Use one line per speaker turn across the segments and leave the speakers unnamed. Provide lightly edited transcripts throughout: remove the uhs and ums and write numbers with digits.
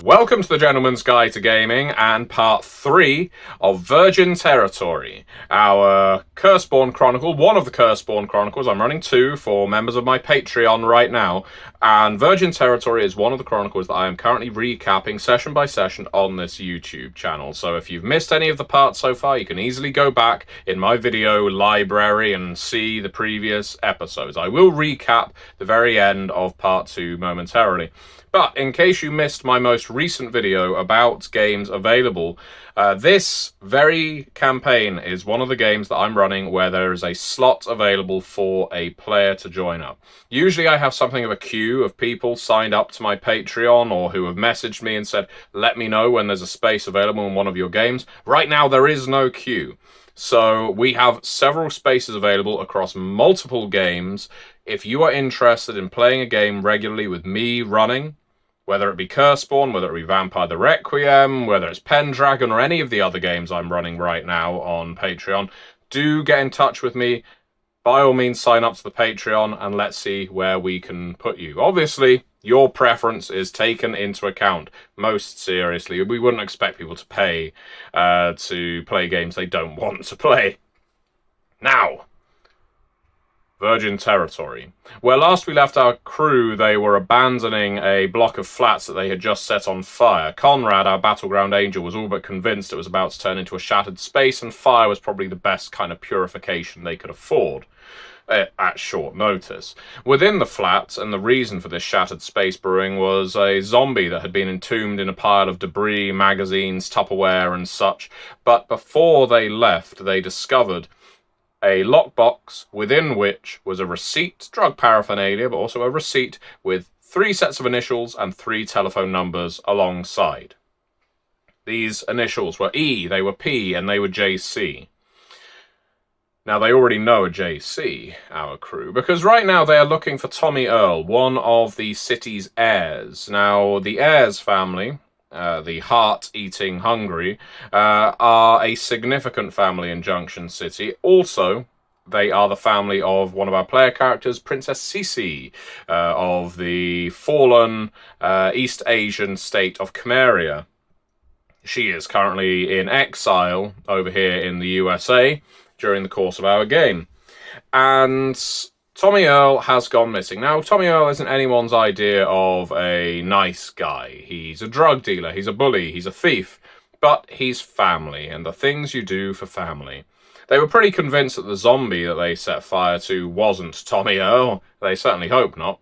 Welcome to the Gentleman's Guide to Gaming and part 3 of Virgin Territory, our Curseborne Chronicle, one of the Curseborne Chronicles. I'm running 2 for members of my Patreon right now, and Virgin Territory is one of the chronicles that I am currently recapping session by session on this YouTube channel. So if you've missed any of the parts so far, you can easily go back in my video library and see the previous episodes. I will recap the very end of part 2 momentarily. But in case you missed my most recent video about games available, this very campaign is one of the games that I'm running where there is a slot available for a player to join up. Usually I have something of a queue of people signed up to my Patreon or who have messaged me and said, let me know when there's a space available in one of your games. Right now there is no queue. So we have several spaces available across multiple games. If you are interested in playing a game regularly with me running, whether it be Curseborne, whether it be Vampire the Requiem, whether it's Pendragon, or any of the other games I'm running right now on Patreon, do get in touch with me. By all means, sign up to the Patreon and let's see where we can put you. Obviously, your preference is taken into account most seriously. We wouldn't expect people to pay to play games they don't want to play. Now, Virgin Territory. Where last we left our crew, they were abandoning a block of flats that they had just set on fire. Conrad, our battleground angel, was all but convinced it was about to turn into a shattered space, and fire was probably the best kind of purification they could afford at short notice. Within the flats, and the reason for this shattered space brewing, was a zombie that had been entombed in a pile of debris, magazines, Tupperware and such. But before they left, they discovered a lockbox within which was a receipt, drug paraphernalia, but also a receipt with 3 sets of initials and 3 telephone numbers alongside. These initials were E, they were P, and they were JC. Now, they already know a JC, our crew, because right now they are looking for Tommy Earl, one of the city's heirs. Now, the heirs family, the heart-eating hungry, are a significant family in Junction City. Also, they are the family of one of our player characters, Princess Cece, of the fallen East Asian state of Khmeria. She is currently in exile over here in the USA during the course of our game. And Tommy Earl has gone missing. Now, Tommy Earl isn't anyone's idea of a nice guy. He's a drug dealer, he's a bully, he's a thief, but he's family, and the things you do for family. They were pretty convinced that the zombie that they set fire to wasn't Tommy Earl. They certainly hope not.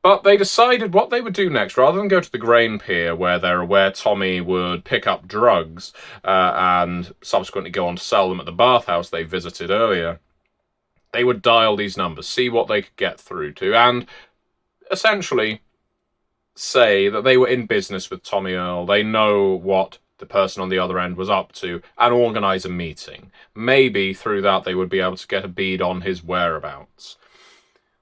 But they decided what they would do next. Rather than go to the grain pier where Tommy would pick up drugs and subsequently go on to sell them at the bathhouse they visited earlier, they would dial these numbers, see what they could get through to, and essentially say that they were in business with Tommy Earl. They know what the person on the other end was up to, and organise a meeting. Maybe through that they would be able to get a bead on his whereabouts.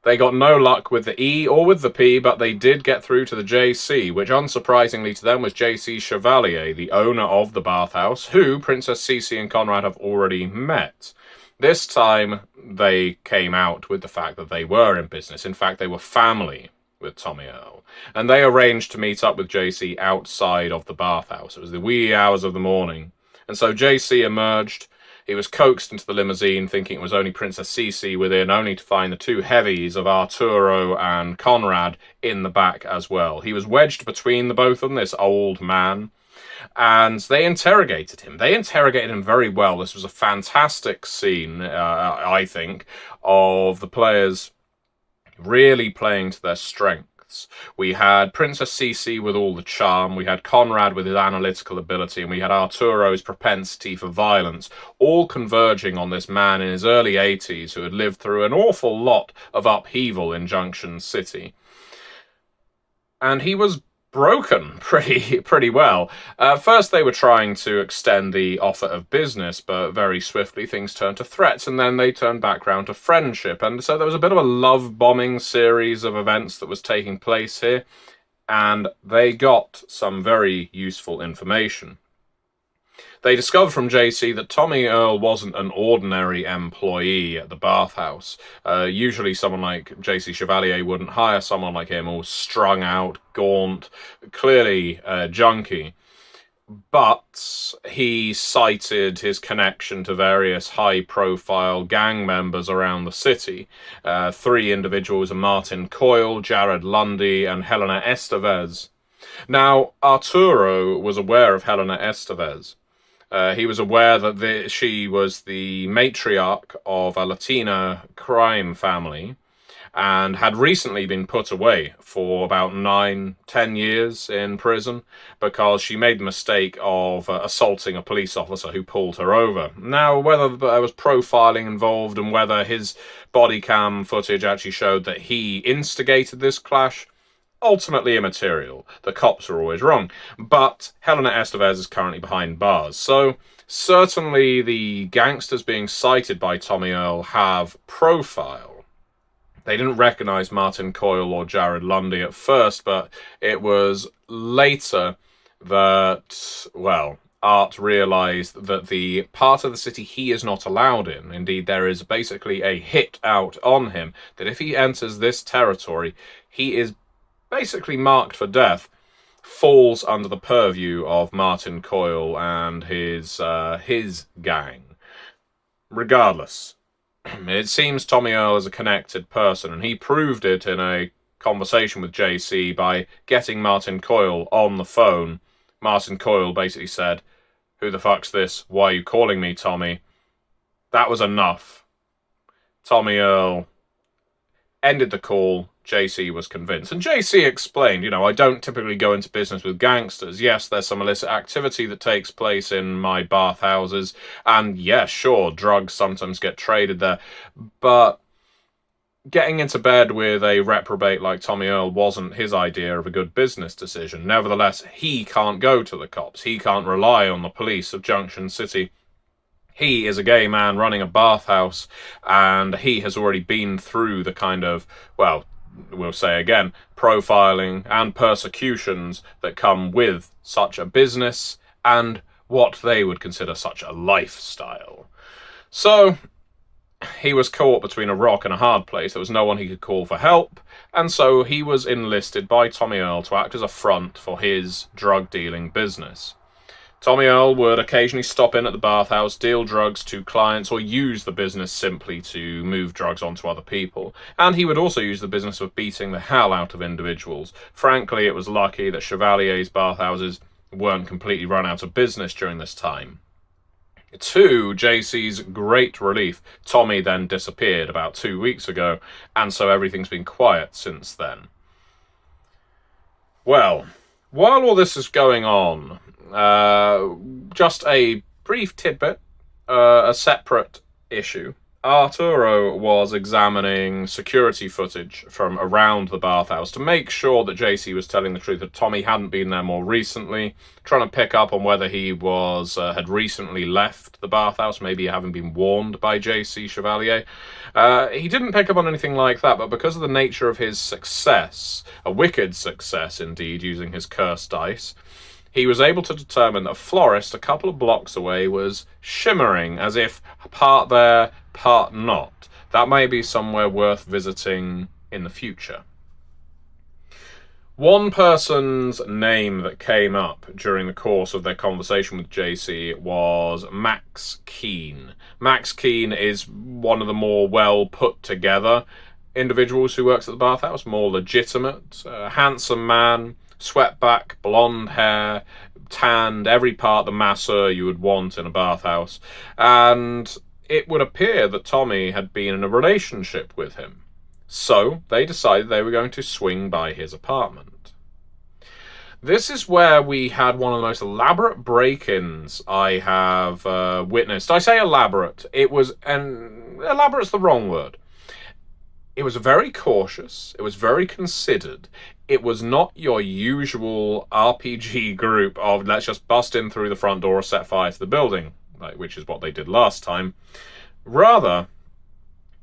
They got no luck with the E or with the P, but they did get through to the JC, which unsurprisingly to them was JC Chevalier, the owner of the bathhouse, who Princess Cece and Conrad have already met. This time, they came out with the fact that they were in business. In fact, they were family with Tommy Earl. And they arranged to meet up with JC outside of the bathhouse. It was the wee hours of the morning. And so JC emerged. He was coaxed into the limousine, thinking it was only Princess Cece within, only to find the 2 heavies of Arturo and Conrad in the back as well. He was wedged between the both of them, this old man. And they interrogated him. They interrogated him very well. This was a fantastic scene, I think, of the players really playing to their strengths. We had Princess Cece with all the charm, we had Conrad with his analytical ability, and we had Arturo's propensity for violence, all converging on this man in his early 80s who had lived through an awful lot of upheaval in Junction City. And he was broken pretty well. First they were trying to extend the offer of business, but very swiftly things turned to threats, and then they turned back round to friendship. And so there was a bit of a love-bombing series of events that was taking place here, and they got some very useful information. They discovered from JC that Tommy Earl wasn't an ordinary employee at the bathhouse. Usually someone like JC Chevalier wouldn't hire someone like him, all strung out, gaunt, clearly a junkie. But he cited his connection to various high-profile gang members around the city. 3 individuals: Martin Coyle, Jared Lundy, and Helena Estevez. Now, Arturo was aware of Helena Estevez. He was aware that she was the matriarch of a Latina crime family and had recently been put away for about 9-10 years in prison because she made the mistake of assaulting a police officer who pulled her over. Now, whether there was profiling involved and whether his body cam footage actually showed that he instigated this clash, ultimately immaterial. The cops are always wrong. But Helena Estevez is currently behind bars. So certainly the gangsters being cited by Tommy Earl have profile. They didn't recognize Martin Coyle or Jared Lundy at first, but it was later that, well, Art realized that the part of the city he is not allowed in, indeed there is basically a hit out on him, that if he enters this territory, he is basically marked for death, falls under the purview of Martin Coyle and his gang. Regardless, it seems Tommy Earl is a connected person, and he proved it in a conversation with JC by getting Martin Coyle on the phone. Martin Coyle basically said, "Who the fuck's this? Why are you calling me, Tommy?" That was enough. Tommy Earl ended the call. JC was convinced. And JC explained, I don't typically go into business with gangsters. Yes, there's some illicit activity that takes place in my bathhouses. And yeah, sure, drugs sometimes get traded there. But getting into bed with a reprobate like Tommy Earl wasn't his idea of a good business decision. Nevertheless, he can't go to the cops. He can't rely on the police of Junction City. He is a gay man running a bathhouse, and he has already been through the kind of, well, we'll say again, profiling and persecutions that come with such a business and what they would consider such a lifestyle. So he was caught between a rock and a hard place. There was no one he could call for help, and so he was enlisted by Tommy Earl to act as a front for his drug-dealing business. Tommy Earl would occasionally stop in at the bathhouse, deal drugs to clients, or use the business simply to move drugs onto other people. And he would also use the business of beating the hell out of individuals. Frankly, it was lucky that Chevalier's bathhouses weren't completely run out of business during this time. To JC's great relief, Tommy then disappeared about 2 weeks ago, and so everything's been quiet since then. Well, while all this is going on, just a brief tidbit, a separate issue. Arturo was examining security footage from around the bathhouse to make sure that JC was telling the truth, that Tommy hadn't been there more recently, trying to pick up on whether he had recently left the bathhouse, maybe having been warned by JC Chevalier. He didn't pick up on anything like that, but because of the nature of his success, a wicked success indeed, using his cursed dice, he was able to determine that a florist a couple of blocks away was shimmering, as if part there, part not. That may be somewhere worth visiting in the future. One person's name that came up during the course of their conversation with JC was Max Keane. Max Keane is one of the more well put together individuals who works at the bathhouse, more legitimate, handsome man, swept back, blonde hair, tanned, every part the masseur you would want in a bathhouse. And it would appear that Tommy had been in a relationship with him. So they decided they were going to swing by his apartment. This is where we had one of the most elaborate break-ins I have witnessed. I say elaborate. Elaborate's the wrong word. It was very cautious. It was very considered. It was not your usual RPG group of let's just bust in through the front door or set fire to the building, which is what they did last time. Rather,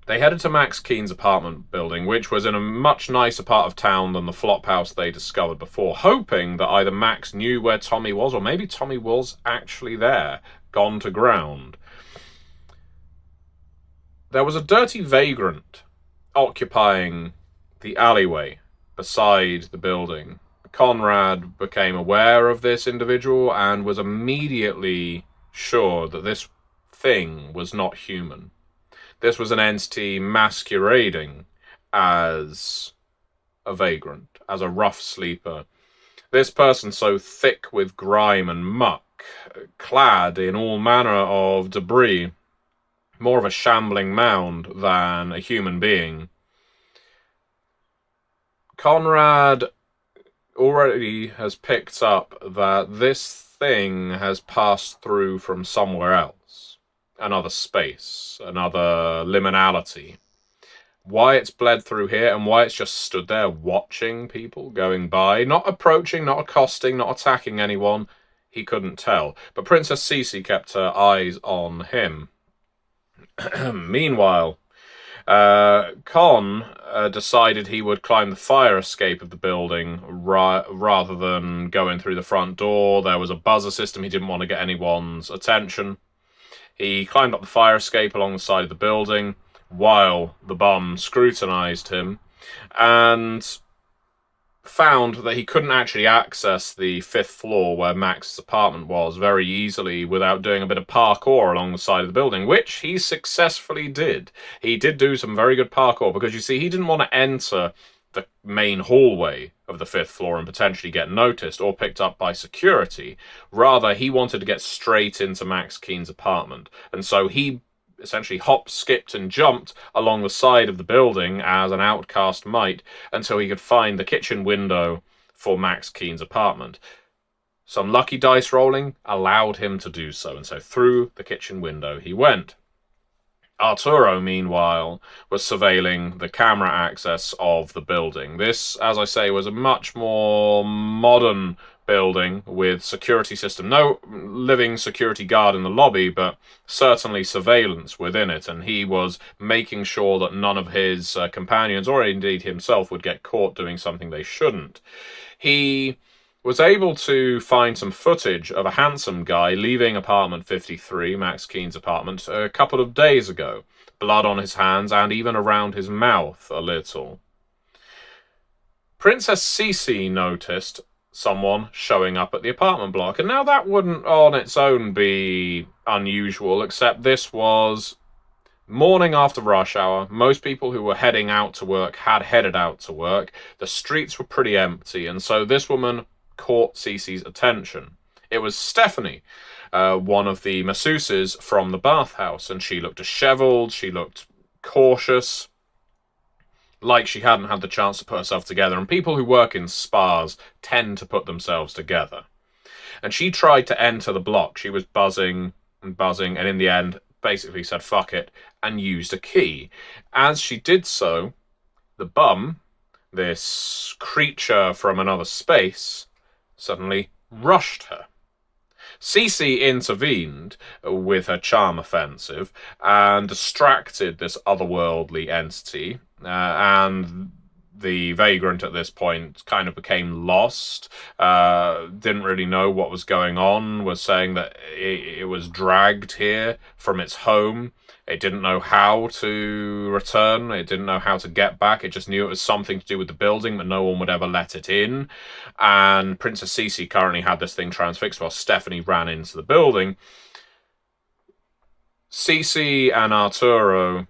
They headed to Max Keen's apartment building, which was in a much nicer part of town than the flop house they discovered before, hoping that either Max knew where Tommy was, or maybe Tommy was actually there, gone to ground. There was a dirty vagrant occupying the alleyway beside the building. Conrad became aware of this individual and was immediately sure that this thing was not human. This was an entity masquerading as a vagrant, as a rough sleeper. This person so thick with grime and muck, clad in all manner of debris, more of a shambling mound than a human being. Conrad already has picked up that this thing has passed through from somewhere else. Another space, another liminality. Why it's bled through here and why it's just stood there watching people going by, not approaching, not accosting, not attacking anyone, he couldn't tell. But Princess Cece kept her eyes on him. Meanwhile, Con decided he would climb the fire escape of the building rather than going through the front door. There was a buzzer system. He didn't want to get anyone's attention. He climbed up the fire escape along the side of the building while the bum scrutinized him and found that he couldn't actually access the 5th floor where Max's apartment was very easily without doing a bit of parkour along the side of the building, which he successfully did. He did do some very good parkour because, you see, he didn't want to enter the main hallway of the 5th floor and potentially get noticed or picked up by security. Rather, he wanted to get straight into Max Keen's apartment. And so he essentially hopped, skipped, and jumped along the side of the building as an outcast might until he could find the kitchen window for Max Keen's apartment. Some lucky dice rolling allowed him to do so, and so through the kitchen window he went. Arturo, meanwhile, was surveilling the camera access of the building. This, as I say, was a much more modern building with security system. No living security guard in the lobby, but certainly surveillance within it. And he was making sure that none of his companions, or indeed himself, would get caught doing something they shouldn't. He was able to find some footage of a handsome guy leaving apartment 53, Max Keen's apartment, a couple of days ago. Blood on his hands and even around his mouth a little. Princess Cece noticed someone showing up at the apartment block, and now that wouldn't on its own be unusual, except this was morning after rush hour. Most people who were heading out to work had headed out to work. The streets were pretty empty, and so this woman caught Cece's attention. It was Stephanie, one of the masseuses from the bathhouse, and she looked dishevelled, she looked cautious, like she hadn't had the chance to put herself together, and people who work in spas tend to put themselves together. And she tried to enter the block. She was buzzing and buzzing, and in the end basically said fuck it and used a key. As she did so, the bum, this creature from another space, suddenly rushed her. Cece intervened with her charm offensive and distracted this otherworldly entity, and the vagrant at this point kind of became lost, didn't really know what was going on, was saying that it was dragged here from its home. It didn't know how to return. It didn't know how to get back. It just knew it was something to do with the building, but no one would ever let it in. And Princess Cece currently had this thing transfixed while Stephanie ran into the building. Cece and Arturo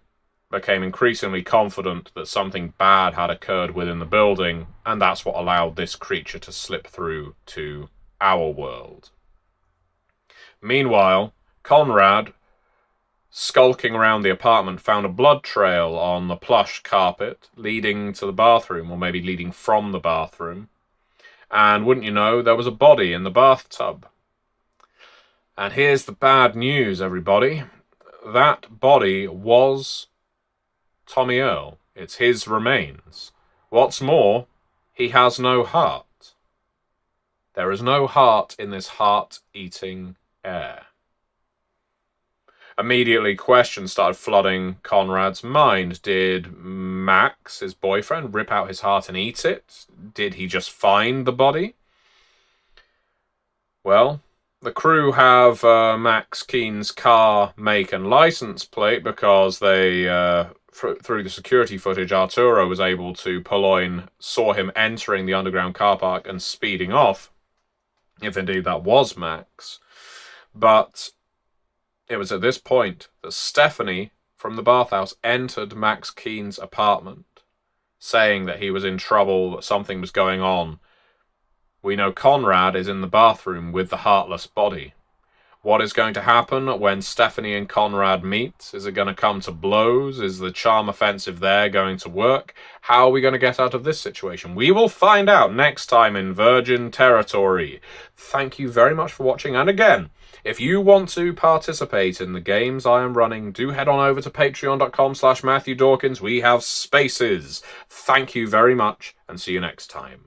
became increasingly confident that something bad had occurred within the building, and that's what allowed this creature to slip through to our world. Meanwhile, Conrad, skulking around the apartment, found a blood trail on the plush carpet leading to the bathroom, or maybe leading from the bathroom. And wouldn't you know, there was a body in the bathtub. And here's the bad news, everybody. That body was Tommy Earl. It's his remains. What's more, he has no heart. There is no heart in this heart-eating air. Immediately, questions started flooding Conrad's mind. Did Max, his boyfriend, rip out his heart and eat it? Did he just find the body? Well, the crew have Max Keen's car, make, and license plate because they, through the security footage, Arturo was able to purloin, saw him entering the underground car park and speeding off, if indeed that was Max. But it was at this point that Stephanie from the bathhouse entered Max Keen's apartment, saying that he was in trouble, that something was going on. We know Conrad is in the bathroom with the heartless body. What is going to happen when Stephanie and Conrad meet? Is it going to come to blows? Is the charm offensive there going to work? How are we going to get out of this situation? We will find out next time in Virgin Territory. Thank you very much for watching, and again, if you want to participate in the games I am running, do head on over to patreon.com/Matthew Dawkins. We have spaces. Thank you very much, and see you next time.